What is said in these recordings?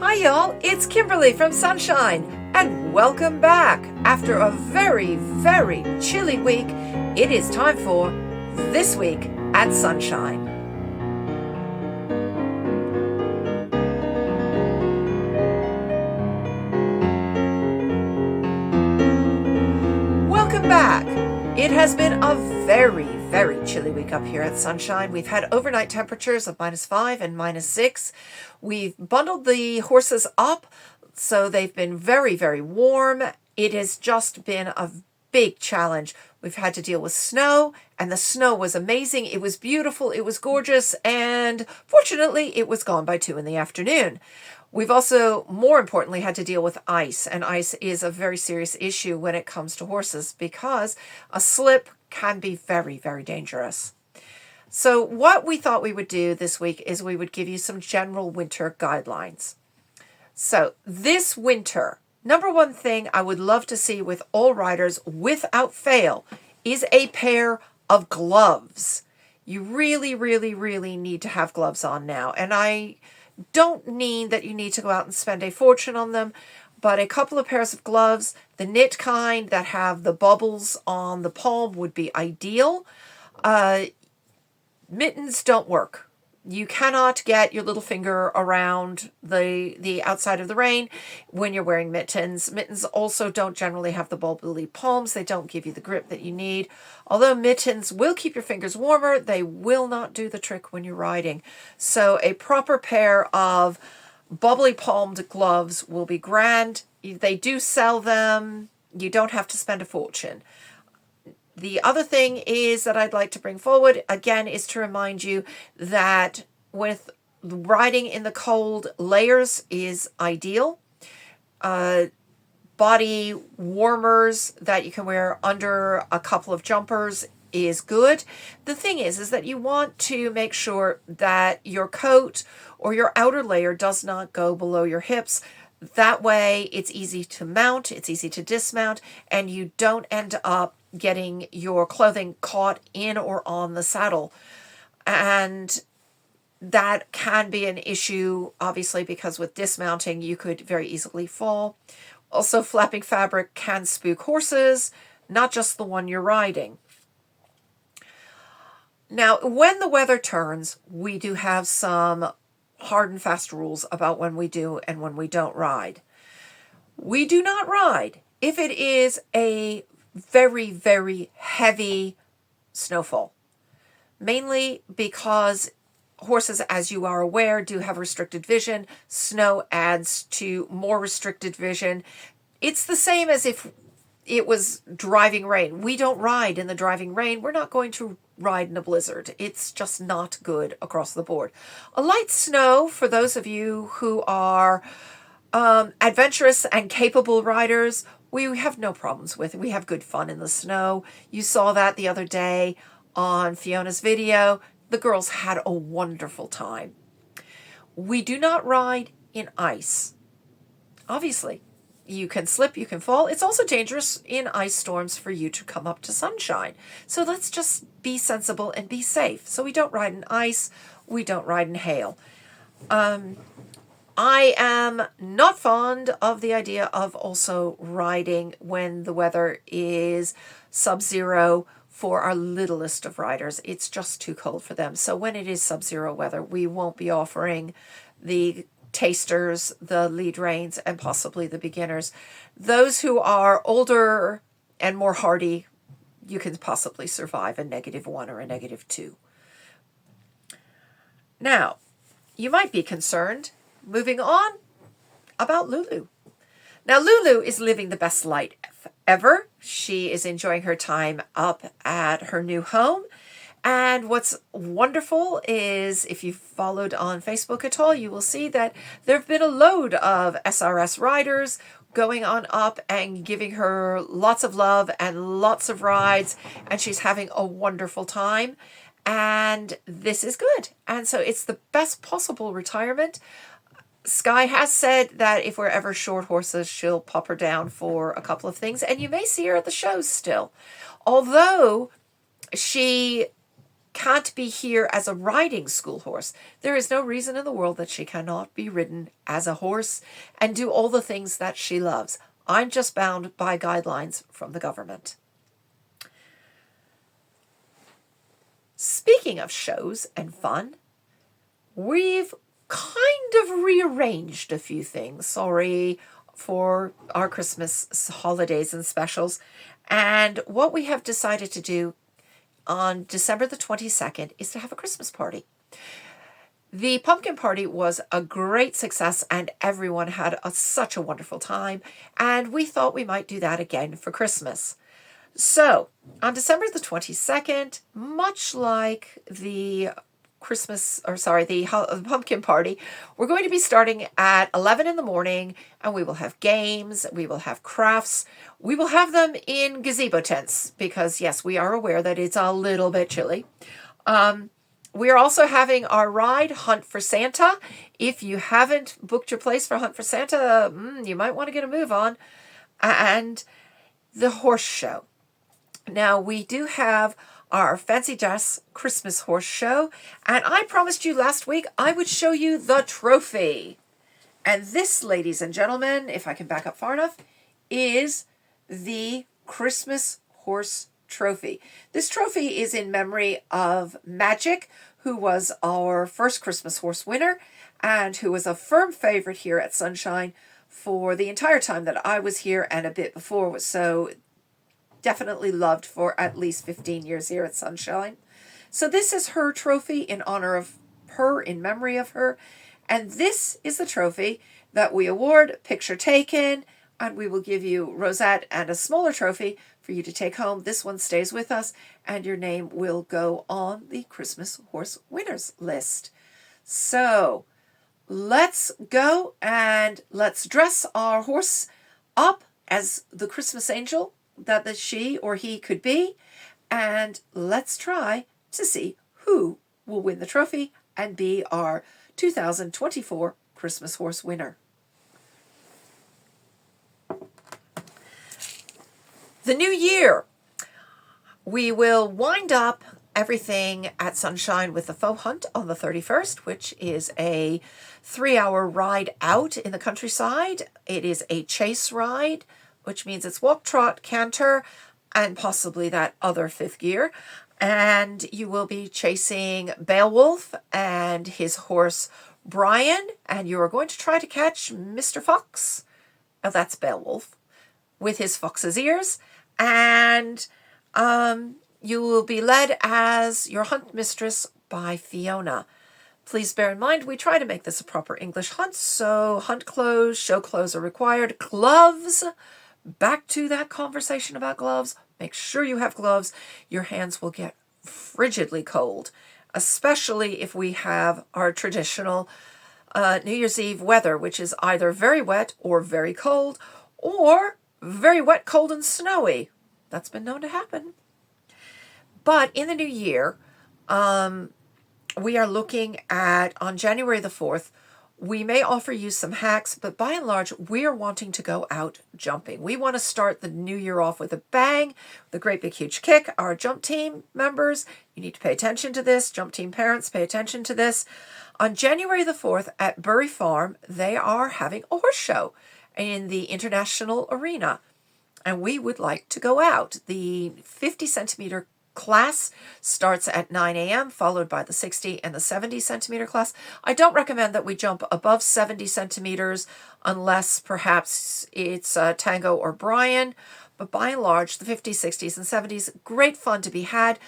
Hi y'all, it's Kimberly from Sunshine, and welcome back. After a very, very chilly week, it is time for This Week at Sunshine. Welcome back. It has been a very, very chilly week up here at Sunshine. We've had overnight temperatures of -5 and -6. We've bundled the horses up, so they've been very, very warm. It has just been a big challenge. We've had to deal with snow, and the snow was amazing. It was beautiful, it was gorgeous, and fortunately, it was gone by 2 in the afternoon. We've also, more importantly, had to deal with ice, and ice is a very serious issue when it comes to horses because a slip can be very, very dangerous. So what we thought we would do this week is we would give you some general winter guidelines. So this winter, number one thing I would love to see with all riders without fail is a pair of gloves. You really, really, really need to have gloves on now. And I don't mean that you need to go out and spend a fortune on them, but a couple of pairs of gloves, the knit kind that have the bubbles on the palm would be ideal. Mittens don't work. You cannot get your little finger around the outside of the rein when you're wearing mittens. Mittens also don't generally have the bubbly palms. They don't give you the grip that you need. Although mittens will keep your fingers warmer, they will not do the trick when you're riding. So a proper pair of bubbly palmed gloves will be grand. They do sell them. You don't have to spend a fortune. The other thing is that I'd like to bring forward, again, is to remind you that with riding in the cold, layers is ideal. Body warmers that you can wear under a couple of jumpers is good. The thing is that you want to make sure that your coat or your outer layer does not go below your hips. That way it's easy to mount, it's easy to dismount, and you don't end up getting your clothing caught in or on the saddle. And that can be an issue, obviously, because with dismounting, you could very easily fall. Also, flapping fabric can spook horses, not just the one you're riding. Now, when the weather turns, we do have some hard and fast rules about when we do and when we don't ride. We do not ride if it is a very, very heavy snowfall, mainly because horses, as you are aware, do have restricted vision. Snow adds to more restricted vision. It's the same as if it was driving rain. We don't ride in the driving rain. We're not going to ride in a blizzard. It's just not good across the board. A light snow, for those of you who are adventurous and capable riders, we have no problems with it. We have good fun in the snow. You saw that the other day on Fiona's video. The girls had a wonderful time. We do not ride in ice. Obviously, you can slip, you can fall. It's also dangerous in ice storms for you to come up to Sunshine. So let's just be sensible and be safe. So we don't ride in ice. We don't ride in hail. I am not fond of the idea of also riding when the weather is sub-zero for our littlest of riders. It's just too cold for them. So when it is sub-zero weather, we won't be offering the tasters, the lead reins, and possibly the beginners. Those who are older and more hardy, you can possibly survive a -1 or a -2. Now, you might be concerned, moving on, about LouLou. Now, LouLou is living the best life ever. She is enjoying her time up at her new home. And what's wonderful is, if you've followed on Facebook at all, you will see that there have been a load of SRS riders going on up and giving her lots of love and lots of rides. And she's having a wonderful time. And this is good. And so it's the best possible retirement. Sky has said that if we're ever short horses, she'll pop her down for a couple of things. And you may see her at the shows still. Although she can't be here as a riding school horse. There is no reason in the world that she cannot be ridden as a horse and do all the things that she loves. I'm just bound by guidelines from the government. Speaking of shows and fun, we've kind of rearranged a few things. Sorry for our Christmas holidays and specials. And what we have decided to do on December the 22nd is to have a Christmas party. The pumpkin party was a great success and everyone had such a wonderful time. And we thought we might do that again for Christmas. So on December the 22nd, much like the pumpkin party, we're going to be starting at 11 in the morning, and we will have games, we will have crafts, we will have them in gazebo tents, because yes, we are aware that it's a little bit chilly. We are also having our ride, Hunt for Santa. If you haven't booked your place for Hunt for Santa, you might want to get a move on. And the horse show. Now, we do have our fancy dress Christmas horse show, and I promised you last week I would show you the trophy. And this, ladies and gentlemen, if I can back up far enough, is the Christmas horse trophy. This trophy is in memory of Magic, who was our first Christmas horse winner and who was a firm favorite here at Sunshine for the entire time that I was here and a bit before. So definitely loved for at least 15 years here at Sunshine. So this is her trophy in honor of her, in memory of her. And this is the trophy that we award, picture taken, and we will give you Rosette and a smaller trophy for you to take home. This one stays with us, and your name will go on the Christmas horse winners list. So let's go and let's dress our horse up as the Christmas angel that she or he could be, and let's try to see who will win the trophy and be our 2024 Christmas horse winner. The new year, we will wind up everything at Sunshine with the faux hunt on the 31st, which is a 3-hour ride out in the countryside. It is a chase ride, which means it's walk, trot, canter, and possibly that other fifth gear. And you will be chasing Beowulf and his horse Brian, and you are going to try to catch Mr. Fox, oh, that's Beowulf, with his fox's ears. And you will be led as your hunt mistress by Fiona. Please bear in mind, we try to make this a proper English hunt, so hunt clothes, show clothes are required. Gloves. Back to that conversation about gloves. Make sure you have gloves. Your hands will get frigidly cold, especially if we have our traditional New Year's Eve weather, which is either very wet or very cold, or very wet, cold, and snowy. That's been known to happen. But in the new year, we are looking at, on January the 4th, we may offer you some hacks, but by and large, we are wanting to go out jumping. We want to start the new year off with a bang, with a great big huge kick. Our jump team members, you need to pay attention to this. Jump team parents, pay attention to this. On January the 4th at Bury Farm, they are having a horse show in the International Arena. And we would like to go out. The 50 centimeter class starts at 9 a.m., followed by the 60 and the 70 centimeter class. I don't recommend that we jump above 70 centimeters unless perhaps it's Tango or Brian. But by and large, the 50s, 60s, and 70s, great fun to be had.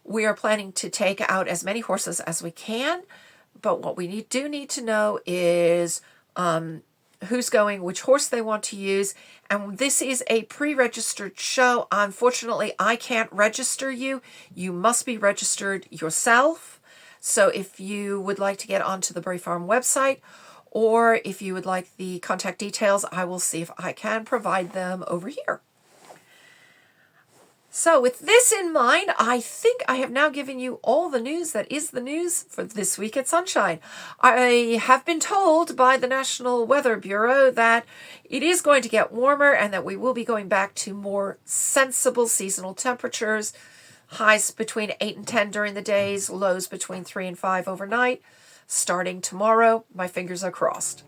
We are planning to take out as many horses as we can. But what we do need to know is who's going, which horse they want to use. And this is a pre-registered show. Unfortunately, I can't register you. You must be registered yourself. So if you would like to get onto the Bury Farm website, or if you would like the contact details, I will see if I can provide them over here. So with this in mind, I think I have now given you all the news that is the news for this week at Sunshine. I have been told by the National Weather Bureau that it is going to get warmer and that we will be going back to more sensible seasonal temperatures. Highs between 8 and 10 during the days, lows between 3 and 5 overnight. Starting tomorrow, my fingers are crossed.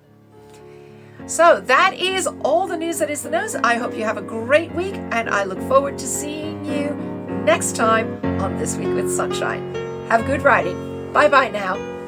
So that is all the news that is the news. I hope you have a great week, and I look forward to seeing you next time on This Week with Sunshine. Have good riding. Bye-bye now.